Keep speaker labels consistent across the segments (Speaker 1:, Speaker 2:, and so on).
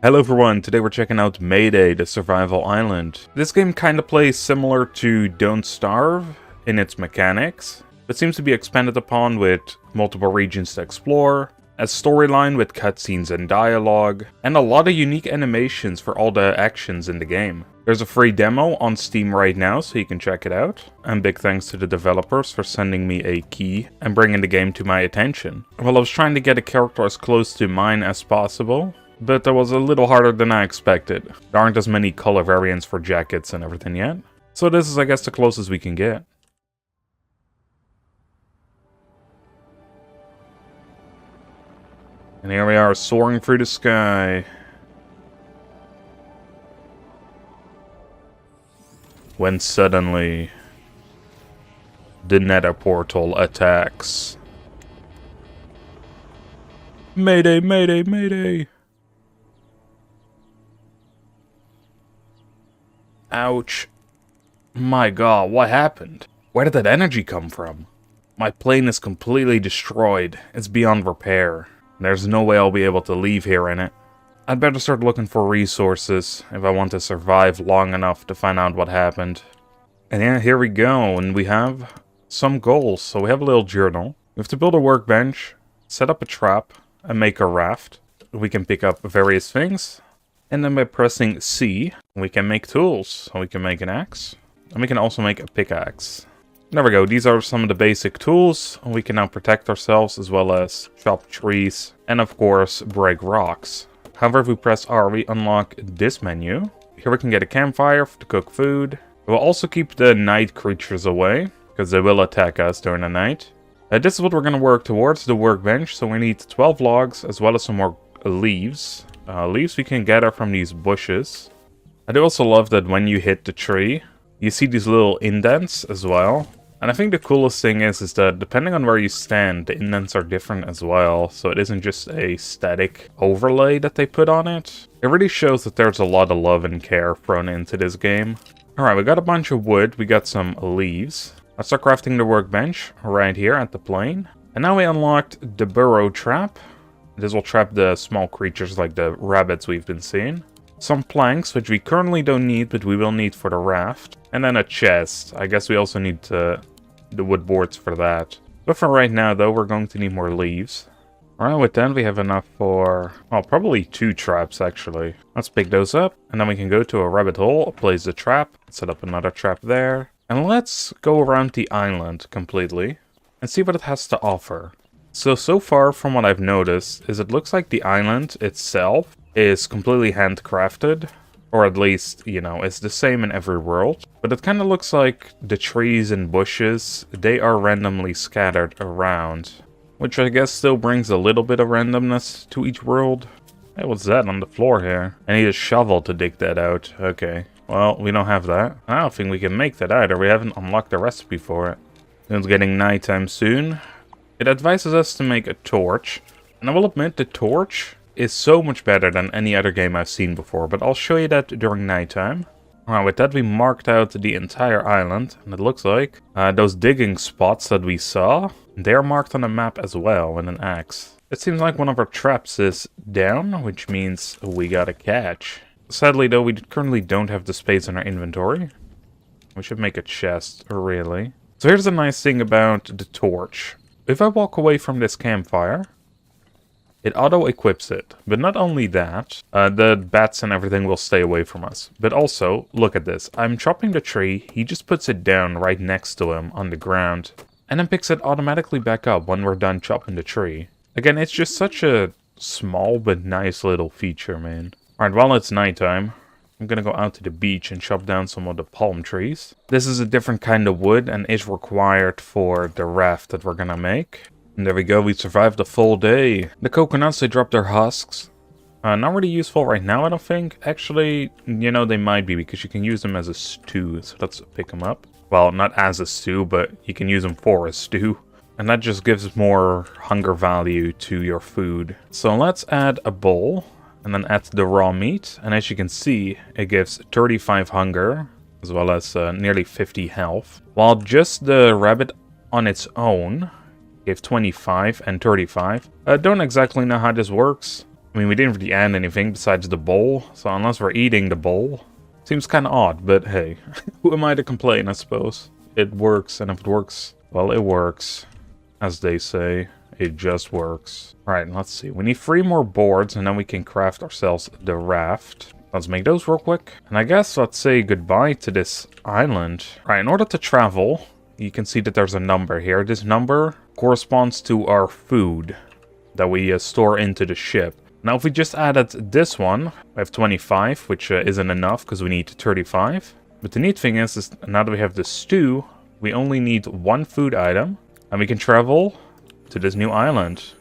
Speaker 1: Hello everyone, today we're checking out Mayday, the survival island. This game kinda plays similar to Don't Starve in its mechanics, but seems to be expanded upon with multiple regions to explore, a storyline with cutscenes and dialogue, and a lot of unique animations for all the actions in the game. There's a free demo on Steam right now, so you can check it out. And big thanks to the developers for sending me a key and bringing the game to my attention. Well, I was trying to get a character as close to mine as possible, but that was a little harder than I expected. There aren't as many color variants for jackets and everything yet. So this is, I guess, the closest we can get. And here we are, soaring through the sky. When suddenly, the nether portal attacks. Mayday, mayday, mayday! Ouch. My god, what happened? Where did that energy come from? My plane is completely destroyed. It's beyond repair. There's no way I'll be able to leave here in it. I'd better start looking for resources if I want to survive long enough to find out what happened. And yeah, here we go, and we have some goals. So we have a little journal. We have to build a workbench, set up a trap, and make a raft. We can pick up various things. And then by pressing C, we can make tools. So we can make an axe. And we can also make a pickaxe. There we go. These are some of the basic tools. We can now protect ourselves as well as chop trees. And of course, break rocks. However, if we press R, we unlock this menu. Here we can get a campfire to cook food. We'll also keep the night creatures away, because they will attack us during the night. This is what we're going to work towards, the workbench. So we need 12 logs as well as some more leaves. Leaves we can gather from these bushes. I do also love that when you hit the tree, you see these little indents as well. And I think the coolest thing is that depending on where you stand, the indents are different as well. So it isn't just a static overlay that they put on it. It really shows that there's a lot of love and care thrown into this game. Alright, we got a bunch of wood, we got some leaves. Let's start crafting the workbench right here at the plane. And now we unlocked the burrow trap. This will trap the small creatures like the rabbits we've been seeing. Some planks, which we currently don't need, but we will need for the raft. And then a chest. I guess we also need the wood boards for that. But for right now, though, we're going to need more leaves. Alright, with that, we have enough for, well, probably 2 traps, actually. Let's pick those up, and then we can go to a rabbit hole, place the trap, set up another trap there. And let's go around the island completely and see what it has to offer. So far from what I've noticed is it looks like the island itself is completely handcrafted, or at least, you know, it's the same in every world. But it kind of looks like the trees and bushes, they are randomly scattered around, which I guess still brings a little bit of randomness to each world. Hey, what's that on the floor here? I need a shovel to dig that out. Okay, well, we don't have that. I don't think we can make that either. We haven't unlocked the recipe for it. It's getting nighttime soon. It advises us to make a torch, and I will admit the torch is so much better than any other game I've seen before, but I'll show you that during nighttime. Alright, with that we marked out the entire island, and it looks like those digging spots that we saw, they're marked on the map as well with an axe. It seems like one of our traps is down, which means we got a catch. Sadly though, we currently don't have the space in our inventory. We should make a chest, really. So here's the nice thing about the torch. If I walk away from this campfire, it auto-equips it. But not only that, the bats and everything will stay away from us. But also, look at this. I'm chopping the tree, he just puts it down right next to him on the ground. And then picks it automatically back up when we're done chopping the tree. Again, it's just such a small but nice little feature, man. Alright, while it's nighttime, I'm gonna go out to the beach and chop down some of the palm trees. This is a different kind of wood and is required for the raft that we're gonna make. And there we go, we survived a full day. The coconuts, they drop their husks. Not really useful right now, I don't think. Actually, you know, they might be because you can use them as a stew. So let's pick them up. Well, not as a stew, but you can use them for a stew. And that just gives more hunger value to your food. So let's add a bowl. And then add the raw meat, and as you can see, it gives 35 hunger, as well as nearly 50 health. While just the rabbit on its own gave 25 and 35. Don't exactly know how this works. I mean, we didn't really add anything besides the bowl, so unless we're eating the bowl, seems kind of odd, but hey, who am I to complain, I suppose? It works, and if it works, well, it works. As they say, it just works. Alright, let's see. We need 3 more boards, and then we can craft ourselves the raft. Let's make those real quick. And I guess let's say goodbye to this island. Alright, in order to travel, you can see that there's a number here. This number corresponds to our food that we store into the ship. Now, if we just added this one, we have 25, which isn't enough because we need 35. But the neat thing is now that we have the stew, we only need 1 food item, and we can travel to this new island.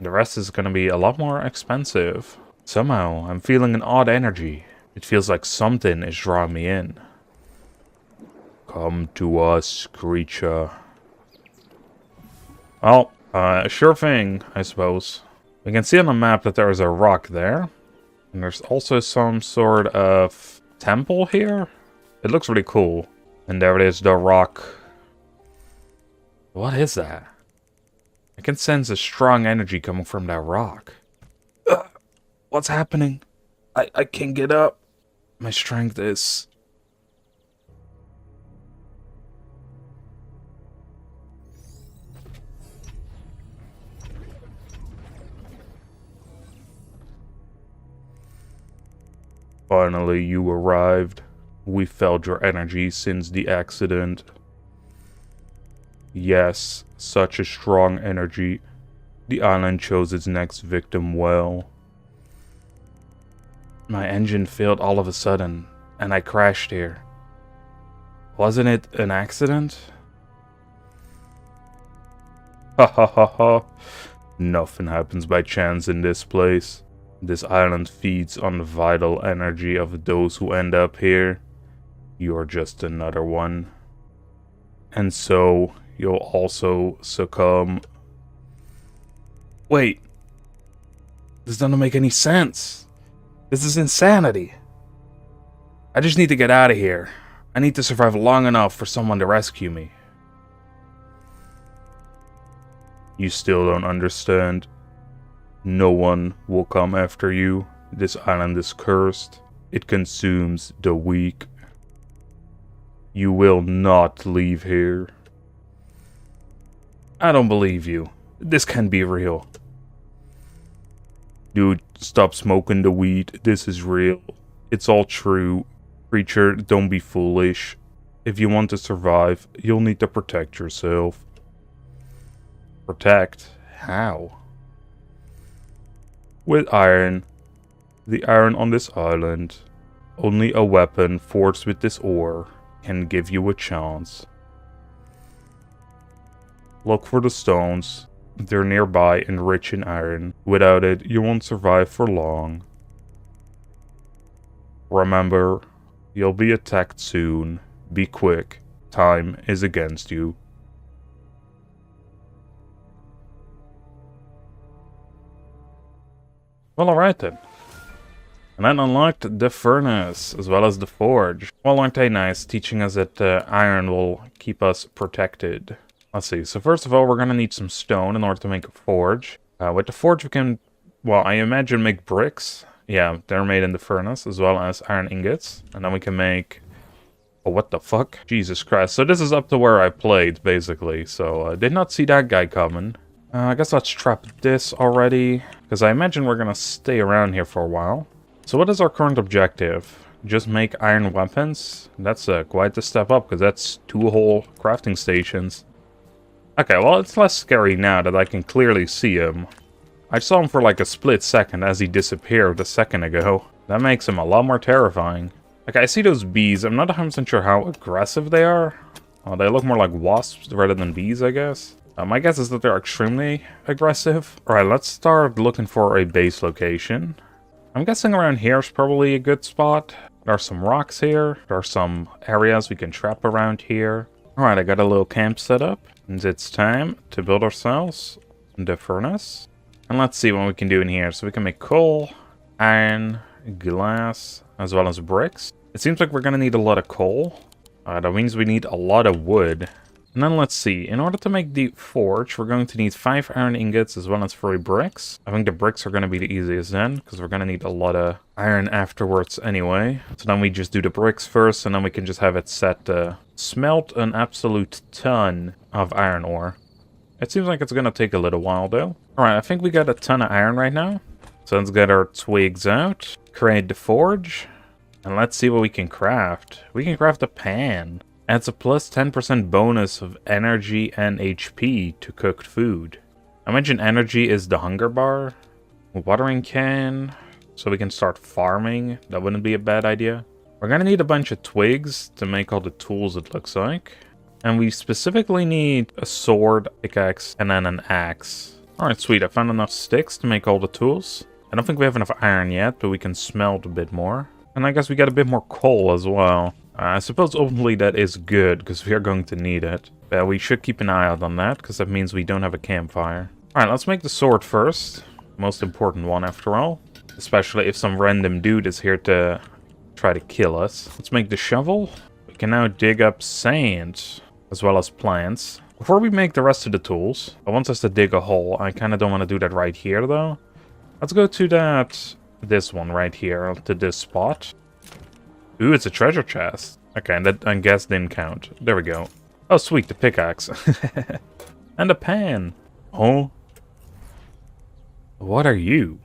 Speaker 1: The rest is going to be a lot more expensive. Somehow, I'm feeling an odd energy. It feels like something is drawing me in. Come to us, creature. Well, sure thing, I suppose. We can see on the map that there is a rock there. And there's also some sort of temple here. It looks really cool. And there it is, the rock. What is that? I can sense a strong energy coming from that rock. What's happening? I can't get up. My strength is... Finally, you arrived. We felt your energy since the accident. Yes, such a strong energy. The island chose its next victim well. My engine failed all of a sudden, and I crashed here. Wasn't it an accident? Ha ha ha ha. Nothing happens by chance in this place. This island feeds on the vital energy of those who end up here. You're just another one. And so, you'll also succumb. Wait. This doesn't make any sense. This is insanity. I just need to get out of here. I need to survive long enough for someone to rescue me. You still don't understand. No one will come after you. This island is cursed. It consumes the weak. You will not leave here. I don't believe you. This can't be real. Dude, stop smoking the weed. This is real. It's all true. Creature, don't be foolish. If you want to survive, you'll need to protect yourself. Protect? How? With iron. The iron on this island. Only a weapon forged with this ore can give you a chance. Look for the stones. They're nearby and rich in iron. Without it, you won't survive for long. Remember, you'll be attacked soon. Be quick. Time is against you. Well, alright then. And that unlocked the furnace, as well as the forge. Well, aren't they nice, teaching us that iron will keep us protected. Let's see, so first of all, we're going to need some stone in order to make a forge. With the forge we can, well, I imagine make bricks. Yeah, they're made in the furnace, as well as iron ingots. And then we can make... Oh, what the fuck? Jesus Christ. So this is up to where I played, basically. So, did not see that guy coming. I guess let's trap this already, because I imagine we're going to stay around here for a while. So what is our current objective? Just make iron weapons? That's quite the step up, because that's 2 whole crafting stations. Okay, well, it's less scary now that I can clearly see him. I saw him for like a split second as he disappeared a second ago. That makes him a lot more terrifying. Okay, I see those bees. I'm not 100% sure how aggressive they are. They look more like wasps rather than bees, I guess. My guess is that they're extremely aggressive. Alright, let's start looking for a base location. I'm guessing around here is probably a good spot. There are some rocks here. There are some areas we can trap around here. Alright, I got a little camp set up. And it's time to build ourselves the furnace. And let's see what we can do in here. So we can make coal, iron, glass, as well as bricks. It seems like we're going to need a lot of coal. That means we need a lot of wood. And then let's see, in order to make the forge, we're going to need 5 iron ingots as well as 3 bricks. I think the bricks are going to be the easiest then, because we're going to need a lot of iron afterwards anyway. So then we just do the bricks first, and then we can just have it set to smelt an absolute ton of iron ore. It seems like it's going to take a little while though. Alright, I think we got a ton of iron right now. So let's get our twigs out, create the forge, and let's see what we can craft. We can craft a pan. Adds a plus 10% bonus of energy and HP to cooked food. I mentioned energy is the hunger bar. Watering can, so we can start farming. That wouldn't be a bad idea. We're gonna need a bunch of twigs to make all the tools, it looks like. And we specifically need a sword, pickaxe, and then an axe. Alright, sweet. I found enough sticks to make all the tools. I don't think we have enough iron yet, but we can smelt a bit more. And I guess we got a bit more coal as well. I suppose ultimately that is good, because we are going to need it. But we should keep an eye out on that, because that means we don't have a campfire. Alright, let's make the sword first. Most important one after all. Especially if some random dude is here to try to kill us. Let's make the shovel. We can now dig up sand, as well as plants. Before we make the rest of the tools, I want us to dig a hole. I kind of don't want to do that right here, though. Let's go to this one right here, to this spot. Ooh, it's a treasure chest. Okay, that I guess didn't count. There we go. Oh, sweet, the pickaxe. And a pan. Oh. What are you?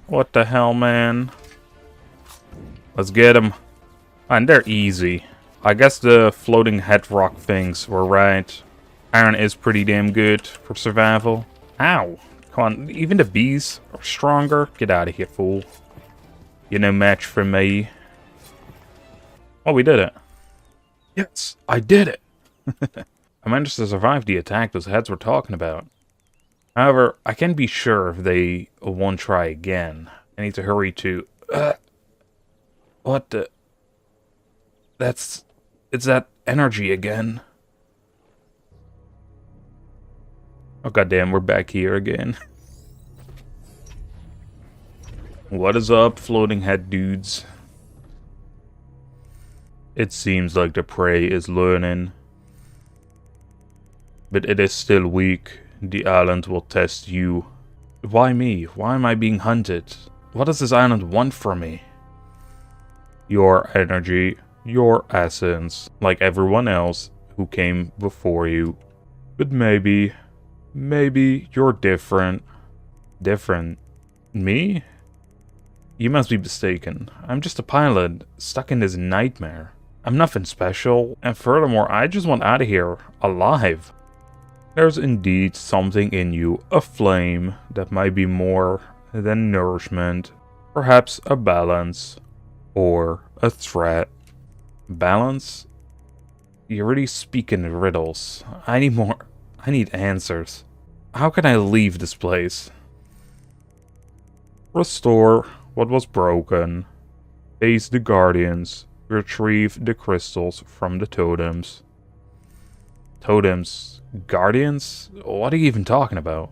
Speaker 1: What the hell, man? Let's get them. And they're easy. I guess the floating head rock things were right. Iron is pretty damn good for survival. Ow. Come on, even the bees are stronger. Get out of here, fool. You're no match for me. Oh, we did it. Yes, I did it. I managed to survive the attack those heads were talking about. However, I can't be sure if they won't try again. I need to hurry to... What the... It's that energy again. Oh goddamn, we're back here again. What is up, floating head dudes? It seems like the prey is learning. But it is still weak. The island will test you. Why me? Why am I being hunted? What does this island want from me? Your energy, your essence, like everyone else who came before you. But maybe you're different. Different? Me? You must be mistaken. I'm just a pilot, stuck in this nightmare. I'm nothing special, and furthermore, I just want out of here, alive. There's indeed something in you, a flame, that might be more than nourishment. Perhaps a balance, or a threat. Balance? You're really speaking in riddles. I need answers. How can I leave this place? Restore what was broken. Face the guardians. Retrieve the crystals from the totems. Totems? Guardians? What are you even talking about?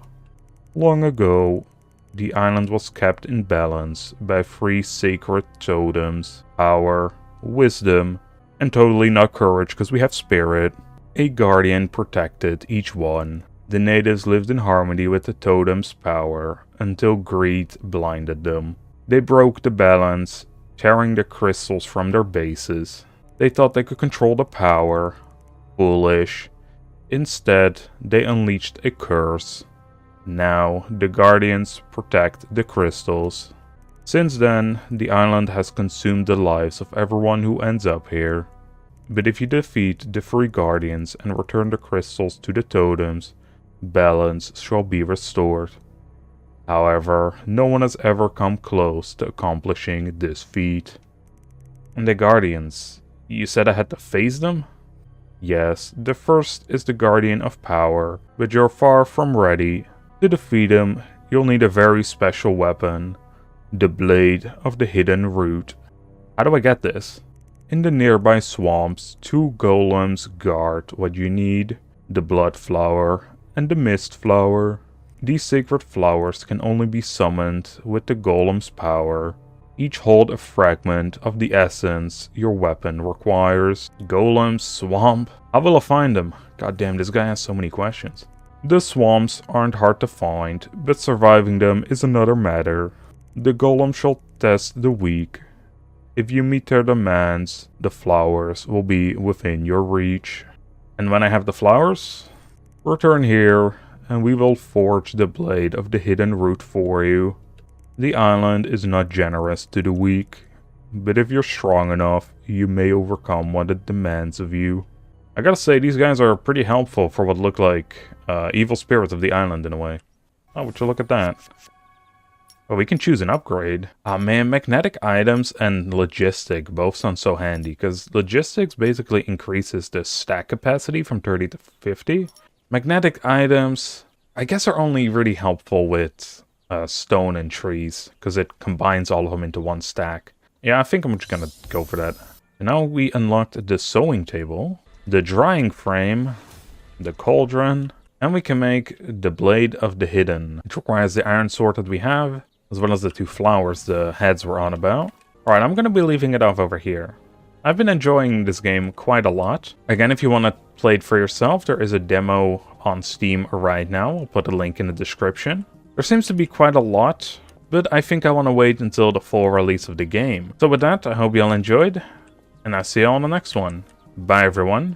Speaker 1: Long ago, the island was kept in balance by 3 sacred totems. Power, wisdom, and totally not courage because we have spirit. A guardian protected each one. The natives lived in harmony with the totem's power until greed blinded them. They broke the balance, tearing the crystals from their bases. They thought they could control the power. Foolish. Instead, they unleashed a curse. Now, the guardians protect the crystals. Since then, the island has consumed the lives of everyone who ends up here. But if you defeat the 3 guardians and return the crystals to the totems, balance shall be restored. However, no one has ever come close to accomplishing this feat. And the guardians, you said I had to face them? Yes, the first is the Guardian of Power, but you're far from ready. To defeat him, you'll need a very special weapon, the Blade of the Hidden Root. How do I get this? In the nearby swamps, 2 golems guard what you need, the Blood Flower and the Mist Flower. These sacred flowers can only be summoned with the golem's power. Each hold a fragment of the essence your weapon requires. Golems, swamp. How will I find them? God damn, this guy has so many questions. The swamps aren't hard to find, but surviving them is another matter. The golem shall test the weak. If you meet their demands, the flowers will be within your reach. And when I have the flowers, return here, and we will forge the blade of the hidden root for you. The island is not generous to the weak, but if you're strong enough, you may overcome what it demands of you. I gotta say, these guys are pretty helpful for what look like evil spirits of the island in a way. Oh, would you look at that? Oh, we can choose an upgrade. Ah man, magnetic items and logistic both sound so handy, because logistics basically increases the stack capacity from 30 to 50. Magnetic items, I guess, are only really helpful with stone and trees, because it combines all of them into one stack. Yeah, I think I'm just gonna go for that. And now we unlocked the sewing table, the drying frame, the cauldron, and we can make the blade of the hidden, which requires the iron sword that we have, as well as the 2 flowers the heads were on about. Alright, I'm gonna be leaving it off over here. I've been enjoying this game quite a lot. Again, if you want to play it for yourself, there is a demo on Steam right now. I'll put a link in the description. There seems to be quite a lot, but I think I want to wait until the full release of the game. So with that, I hope you all enjoyed, and I'll see you all on the next one. Bye everyone.